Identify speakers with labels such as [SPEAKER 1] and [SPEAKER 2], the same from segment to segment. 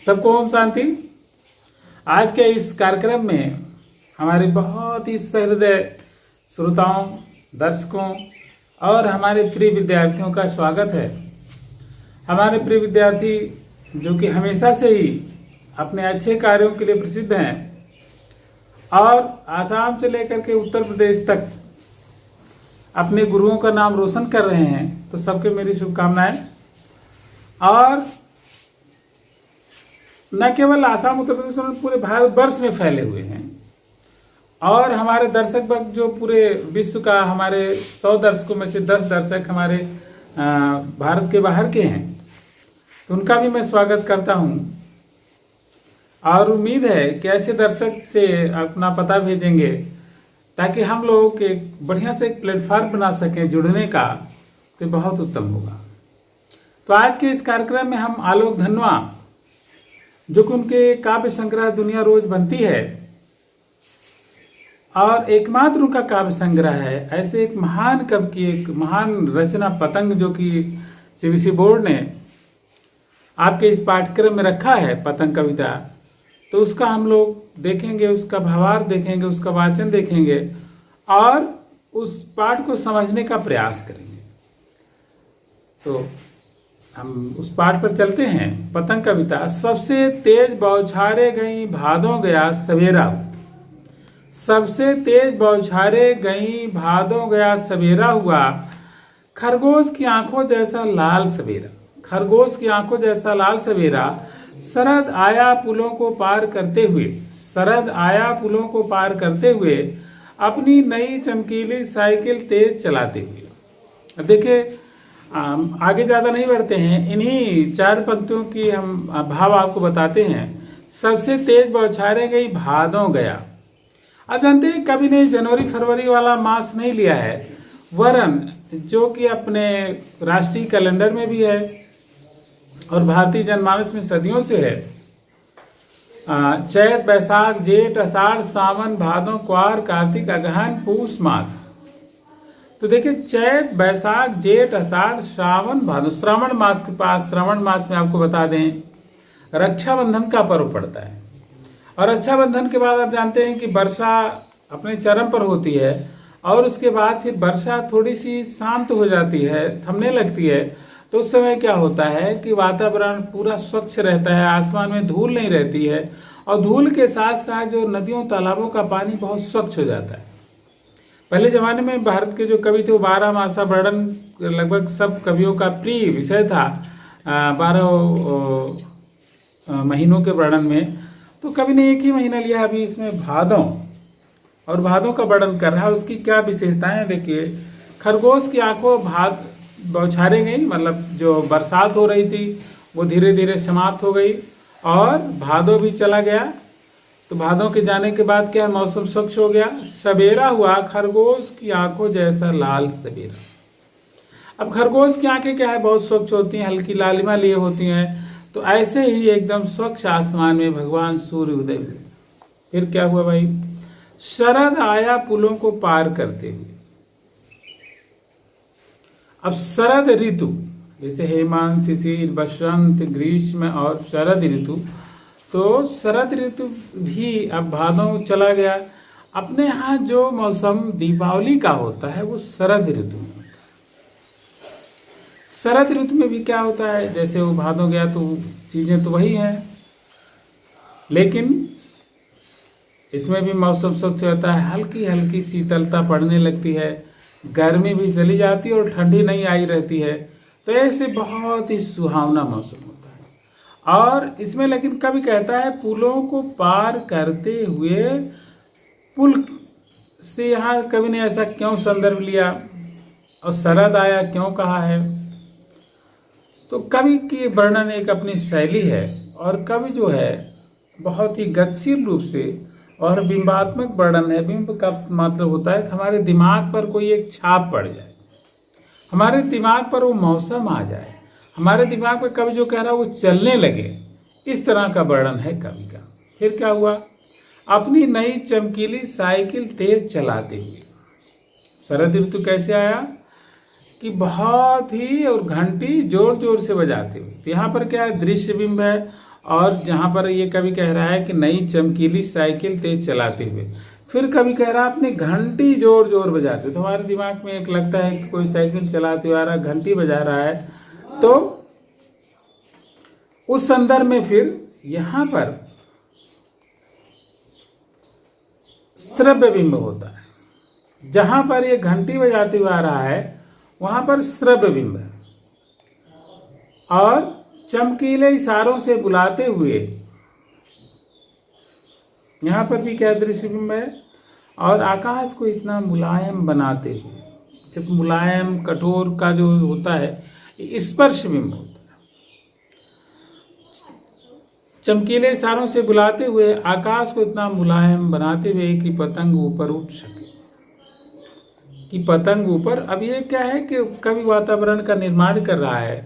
[SPEAKER 1] सबको ओम शांति। आज के इस कार्यक्रम में हमारे बहुत ही सहृदय श्रोताओं, दर्शकों और हमारे प्रिय विद्यार्थियों का स्वागत है। हमारे प्रिय विद्यार्थी जो कि हमेशा से ही अपने अच्छे कार्यों के लिए प्रसिद्ध हैं और आसाम से लेकर के उत्तर प्रदेश तक अपने गुरुओं का नाम रोशन कर रहे हैं, तो सबके मेरी शुभकामनाएं। और न केवल आसाम उत्तर प्रदेश में पूरे भारतवर्ष में फैले हुए हैं और हमारे दर्शक वर्ग जो पूरे विश्व का, हमारे 100 दर्शकों में से 10 दर्शक हमारे भारत के बाहर के हैं, तो उनका भी मैं स्वागत करता हूं। और उम्मीद है कि ऐसे दर्शक से अपना पता भेजेंगे ताकि हम लोग एक बढ़िया से एक प्लेटफॉर्म बना सकें जुड़ने का, तो बहुत उत्तम होगा। तो आज के इस कार्यक्रम में हम आलोक धनवा, जो कि उनके काव्य संग्रह दुनिया रोज बनती है और एकमात्र उनका काव्य संग्रह है, ऐसे एक महान कवि की एक महान रचना पतंग, जो कि सीबीएसई बोर्ड ने आपके इस पाठ्यक्रम में रखा है, पतंग कविता, तो उसका हम लोग देखेंगे, उसका भावार्थ देखेंगे, उसका वाचन देखेंगे और उस पाठ को समझने का प्रयास करेंगे। तो हम उस पाठ पर चलते हैं। पतंग कविता। सबसे तेज बौछारे गई भादों गया सवेरा, सबसे तेज बौछारे गई भादों गया सवेरा हुआ, खरगोश की आंखों जैसा लाल सवेरा, खरगोश की आंखों जैसा लाल सवेरा, शरद आया पुलों को पार करते हुए, शरद आया पुलों को पार करते हुए, अपनी नई चमकीली साइकिल तेज चलाते हुए। अब देखिए, आगे ज्यादा नहीं बढ़ते हैं, इन्हीं 4 पंक्तियों की हम भाव आपको बताते हैं। सबसे तेज बौछारे गई भादों गया। अब जानते हैं, कभी ने जनवरी फरवरी वाला मास नहीं लिया है, वरन जो कि अपने राष्ट्रीय कैलेंडर में भी है और भारतीय जनमानस में सदियों से है। चैत बैसाख जेठ अषाढ़ सावन भादों क्वार कार्तिक अगहन पूस माघ। तो देखिए, चैत बैसाख जेठ अषाढ़ सावन भादो, श्रावण मास के पास, श्रावण मास में आपको बता दें रक्षाबंधन का पर्व पड़ता है और रक्षाबंधन के बाद आप जानते हैं कि वर्षा अपने चरम पर होती है और उसके बाद फिर वर्षा थोड़ी सी शांत हो जाती है, थमने लगती है। तो उस समय क्या होता है कि वातावरण पूरा स्वच्छ रहता है, आसमान में धूल नहीं रहती है और धूल के साथ साथ जो नदियों तालाबों का पानी बहुत स्वच्छ हो जाता है। पहले जमाने में भारत के जो कवि थे वो 12 मासा वर्णन लगभग सब कवियों का प्रिय विषय था, 12 महीनों के वर्णन में। तो कवि ने एक ही महीना लिया अभी इसमें भादों, और भादों का वर्णन कर रहा है। उसकी क्या विशेषताएं देखिए। खरगोश की आंखों भाद बौछारे गई, मतलब जो बरसात हो रही थी वो धीरे धीरे समाप्त हो गई और भादों भी चला गया। तो भादों के जाने के बाद क्या, मौसम स्वच्छ हो गया। सवेरा हुआ खरगोश की आंखों जैसा लाल सवेरा। अब खरगोश की आंखें क्या है, बहुत स्वच्छ होती हैं, हल्की लालिमा लिए होती हैं। तो ऐसे ही एकदम स्वच्छ आसमान में भगवान सूर्य उदय हुए। फिर क्या हुआ भाई, शरद आया पुलों को पार करते हुए। अब शरद ऋतु, जैसे हेमंत शिशिर बसंत ग्रीष्म और शरद ऋतु, तो शरद ऋतु भी अब भादों चला गया। अपने यहाँ जो मौसम दीपावली का होता है वो शरद ऋतु में। शरद ऋतु में भी क्या होता है, जैसे वो भादों गया तो चीजें तो वही हैं, लेकिन इसमें भी मौसम स्वच्छ रहता है, हल्की हल्की शीतलता पड़ने लगती है, गर्मी भी चली जाती है और ठंडी नहीं आई रहती है। तो ऐसे बहुत ही सुहावना मौसम होता है। और इसमें लेकिन कभी कहता है पुलों को पार करते हुए, पुल से यहाँ कवि ने ऐसा क्यों संदर्भ लिया और शरद आया क्यों कहा है। तो कवि की वर्णन एक अपनी शैली है और कवि जो है बहुत ही गतिशील रूप से, और बिंबात्मक वर्णन है। बिंब का मतलब होता है कि हमारे दिमाग पर कोई एक छाप पड़ जाए, हमारे दिमाग पर वो मौसम आ जाए, हमारे दिमाग पर कवि जो कह रहा है वो चलने लगे, इस तरह का वर्णन है कवि का। फिर क्या हुआ, अपनी नई चमकीली साइकिल तेज चलाते हुए। शरद ऋतु कैसे आया कि बहुत ही, और घंटी जोर जोर से बजाते हुए। तो यहाँ पर क्या है, दृश्य बिंब है और जहाँ पर ये कवि कह रहा है कि नई चमकीली साइकिल तेज चलाते हुए, फिर कवि कह रहा है अपनी घंटी जोर जोर बजाते हुए। तो हमारे दिमाग में एक लगता है कि कोई साइकिल चलाते हुए आ रहा, घंटी बजा रहा है, तो उस संदर्भ में फिर यहाँ पर श्रव्य बिंब होता है। जहां पर ये घंटी बजाते हुए आ रहा है वहां पर श्रव्य बिंब है, और चमकीले इशारों से बुलाते हुए यहां पर भी क्या दृश्य बिंब है, और आकाश को इतना मुलायम बनाते हुए, जब मुलायम कठोर का जो होता है स्पर्श बिंब होता है। चमकीले इशारों से बुलाते हुए आकाश को इतना मुलायम बनाते हुए कि पतंग ऊपर उठ सके, कि पतंग ऊपर। अब ये क्या है कि कवि वातावरण का निर्माण कर रहा है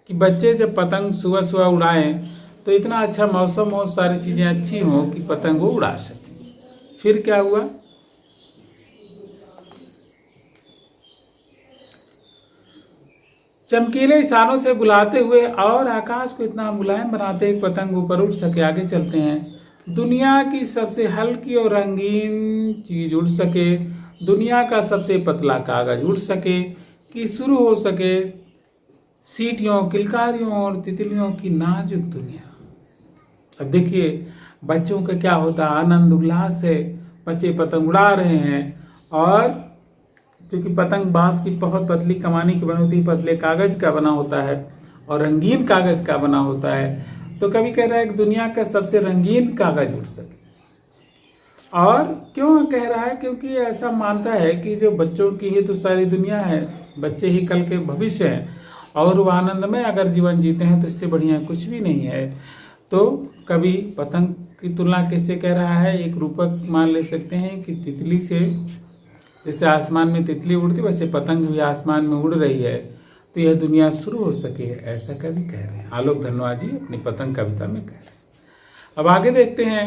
[SPEAKER 1] कि बच्चे जब पतंग सुबह सुबह उड़ाएं तो इतना अच्छा मौसम हो, सारी चीजें अच्छी हो कि पतंग वो उड़ा सके। फिर क्या हुआ, चमकीले इशारों से बुलाते हुए और आकाश को इतना मुलायम बनाते एक पतंग ऊपर उड़ सके। आगे चलते हैं। दुनिया की सबसे हल्की और रंगीन चीज उड़ सके, दुनिया का सबसे पतला कागज उड़ सके, कि शुरू हो सके सीटियों, किलकारियों और तितलियों की नाजुक दुनिया। अब देखिए बच्चों का क्या होता है, आनंद उल्लास है, बच्चे पतंग उड़ा रहे हैं, और क्योंकि पतंग बांस की बहुत पतली कमानी की बनी होती है, पतले कागज का बना होता है और रंगीन कागज का बना होता है। तो कभी कह रहा है कि दुनिया का सबसे रंगीन कागज उड़ सके। और क्यों कह रहा है, क्योंकि ऐसा मानता है कि जो बच्चों की ही तो सारी दुनिया है, बच्चे ही कल के भविष्य हैं, और वो आनंद में अगर जीवन जीते हैं तो इससे बढ़िया कुछ भी नहीं है। तो कभी पतंग की तुलना किससे कह रहा है, एक रूपक मान ले सकते हैं कि तितली से। जैसे आसमान में तितली उड़ती वैसे पतंग भी आसमान में उड़ रही है, तो यह दुनिया शुरू हो सके, ऐसा कवि कह रहे हैं। आलोक धनवाजी अपनी पतंग कविता में कह रहे हैं। अब आगे देखते हैं।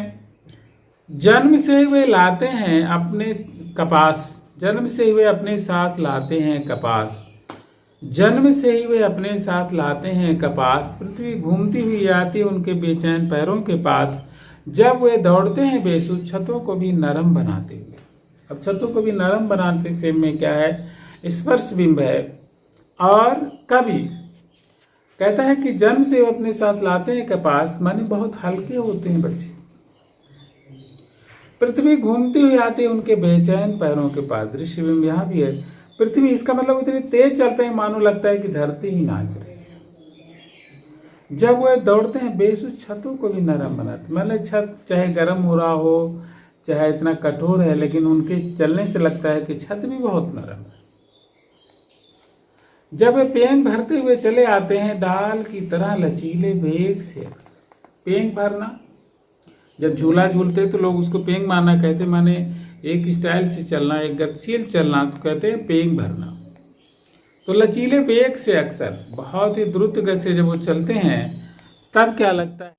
[SPEAKER 1] जन्म से वे लाते हैं अपने कपास, जन्म से वे अपने साथ लाते हैं कपास, जन्म से ही वे अपने साथ लाते हैं कपास, पृथ्वी घूमती हुई आती उनके बेचैन पैरों के पास, जब वे दौड़ते हैं बेसुध छतों को भी नरम बनाते हुए। अब छतों को भी नरम बनाते से में क्या है, स्पर्श बिंब है। और कवि कहता है कि जन्म से वो अपने साथ लाते हैं कपास, माने बहुत हल्के होते हैं बच्चे, पृथ्वी घूमती हुई आती है उनके बेचैन पैरों के पास। दृश्य बिंब यहाँ भी है, पृथ्वी, इसका मतलब इतनी तेज चलते हैं मानो लगता है कि धरती ही नाच रही है। जब वह दौड़ते हैं बेसुध छतों को भी नरम बनाते, मतलब छत चाहे गर्म हो रहा हो, चाहे इतना कठोर है, लेकिन उनके चलने से लगता है कि छत भी बहुत नरम है। जब वे पेंग भरते हुए चले आते हैं डाल की तरह लचीले वेग से। पेंग भरना, जब झूला झूलते तो लोग उसको पेंग मारना कहते, माने एक स्टाइल से चलना, एक गतिशील चलना, तो कहते हैं पेंग भरना। तो लचीले वेग से अक्सर बहुत ही द्रुत गति से जब वो चलते हैं तब क्या लगता है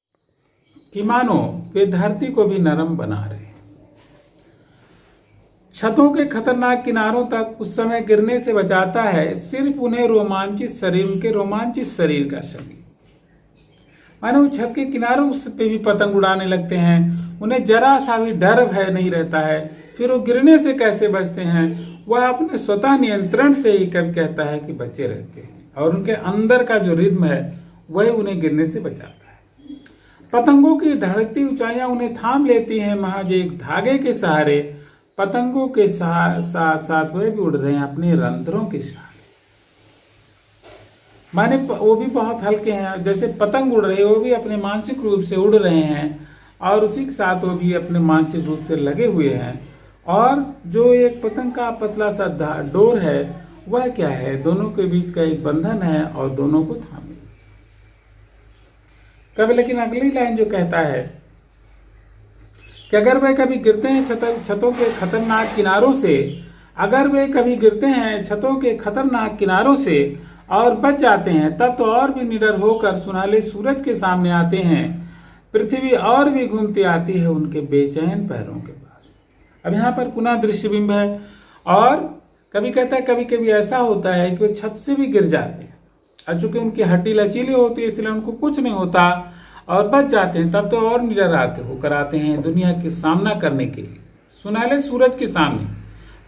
[SPEAKER 1] कि मानो वे धरती को भी नरम बना रहे हैं। छतों के खतरनाक किनारों तक उस समय गिरने से बचाता है सिर्फ उन्हें रोमांचित शरीर, उनके रोमांचित शरीर का संगीत। मानो वो छत के किनारों पे भी पतंग उड़ाने लगते हैं, उन्हें जरा सा भी डर भय नहीं रहता है। फिर वो गिरने से कैसे बचते हैं, वह अपने स्वतः नियंत्रण से ही कभी कहता है कि बचे रहते हैं, और उनके अंदर का जो रिद्म है वही उन्हें गिरने से बचाता है। पतंगों की धड़कती ऊंचाइयां उन्हें थाम लेती हैं महज एक धागे के सहारे। पतंगों के साथ साथ वह भी उड़ रहे हैं अपने रंध्रों के सहारे, माने वो भी बहुत हल्के हैं। जैसे पतंग उड़ रहे हैं वो भी अपने मानसिक रूप से उड़ रहे हैं, और उसी के साथ वो भी अपने मानसिक रूप से लगे हुए हैं। और जो एक पतंग का पतला सा डोर है वह क्या है, दोनों के बीच का एक बंधन है और दोनों को थामे। कभी लेकिन अगली लाइन जो कहता है कि अगर वे कभी गिरते हैं छतों के खतरनाक किनारों से, अगर वे कभी गिरते हैं छतों के खतरनाक किनारों से और बच जाते हैं, तब तो और भी निडर होकर सुनहले सूरज के सामने आते हैं। पृथ्वी और भी घूमती आती है उनके बेचैन पैरों के पास। अब यहाँ पर पुनः दृश्य बिंब है, और कभी कहता है कभी कभी ऐसा होता है कि वो छत से भी गिर जाते हैं, और चूंकि उनकी हड्डी लचीली होती है इसलिए उनको कुछ नहीं होता, और बच जाते हैं तब तो और निडर होकर आते हैं दुनिया के सामना करने के लिए सुनहले सूरज के सामने।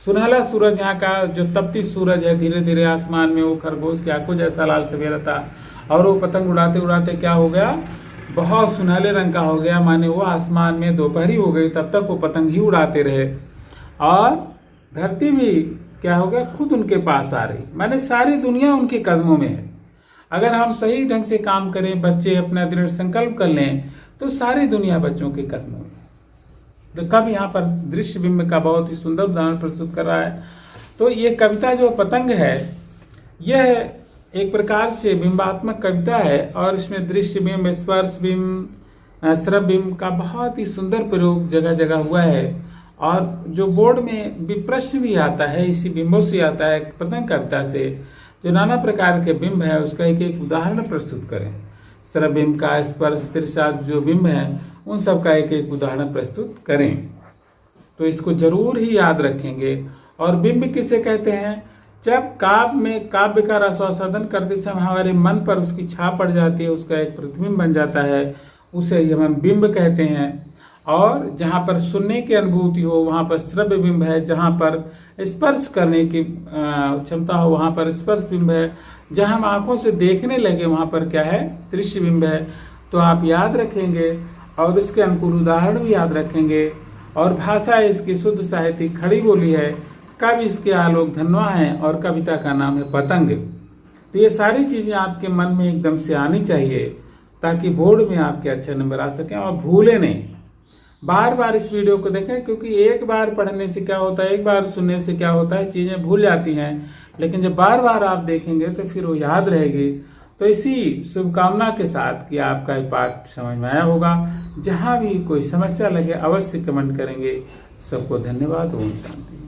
[SPEAKER 1] सुनहला सूरज यहाँ का जो तपती सूरज है, धीरे धीरे आसमान में वो खरगोश की आंखों जैसा लाल सवेरा था और वो पतंग उड़ाते उड़ाते क्या हो गया, बहुत सुनहले रंग का हो गया। माने वो आसमान में दोपहरी हो गई, तब तक वो पतंग ही उड़ाते रहे और धरती भी क्या हो गया, खुद उनके पास आ रही। माने सारी दुनिया उनके कदमों में है। अगर हम सही ढंग से काम करें, बच्चे अपना दृढ़ संकल्प कर लें, तो सारी दुनिया बच्चों के कदमों में। तो कब यहाँ पर दृश्य बिंब का बहुत ही सुंदर उदाहरण प्रस्तुत कर रहा है। तो ये कविता जो पतंग है, यह एक प्रकार से बिंबात्मक कविता है और इसमें दृश्य बिंब, स्पर्श बिंब, श्रव्य बिंब का बहुत ही सुंदर प्रयोग जगह जगह हुआ है। और जो बोर्ड में भी प्रश्न भी आता है, इसी बिंबों से आता है पतंग कविता से, जो नाना प्रकार के बिंब है उसका एक एक उदाहरण प्रस्तुत करें। श्रव्य बिंब का, स्पर्श तिरसात जो बिंब है उन सब का एक एक उदाहरण प्रस्तुत करें। तो इसको जरूर ही याद रखेंगे। और बिंब किसे कहते हैं, जब काव्य का रसास्वादन करते समय हमारे मन पर उसकी छाप पड़ जाती है, उसका एक प्रतिबिंब बन जाता है, उसे हम बिंब कहते हैं। और जहाँ पर सुनने की अनुभूति हो वहाँ पर श्रव्य बिंब है, जहाँ पर स्पर्श करने की क्षमता हो वहाँ पर स्पर्श बिंब है, जहाँ हम आंखों से देखने लगे वहाँ पर क्या है, दृश्य बिंब है। तो आप याद रखेंगे और इसके अनुकूल उदाहरण भी याद रखेंगे। और भाषा इसकी शुद्ध साहित्यिक खड़ी बोली है, कवि इसके आलोक धनवा है और कविता का नाम है पतंग। तो ये सारी चीजें आपके मन में एकदम से आनी चाहिए ताकि बोर्ड में आपके अच्छे नंबर आ सकें। और भूले नहीं, बार बार इस वीडियो को देखें, क्योंकि एक बार पढ़ने से क्या होता है, एक बार सुनने से क्या होता है, चीजें भूल जाती हैं। लेकिन जब बार बार आप देखेंगे तो फिर वो याद रहेगी। तो इसी शुभकामना के साथ कि आपका ये पाठ समझ में आया होगा। जहाँ भी कोई समस्या लगे अवश्य कमेंट करेंगे। सबको धन्यवाद। ओम शांति।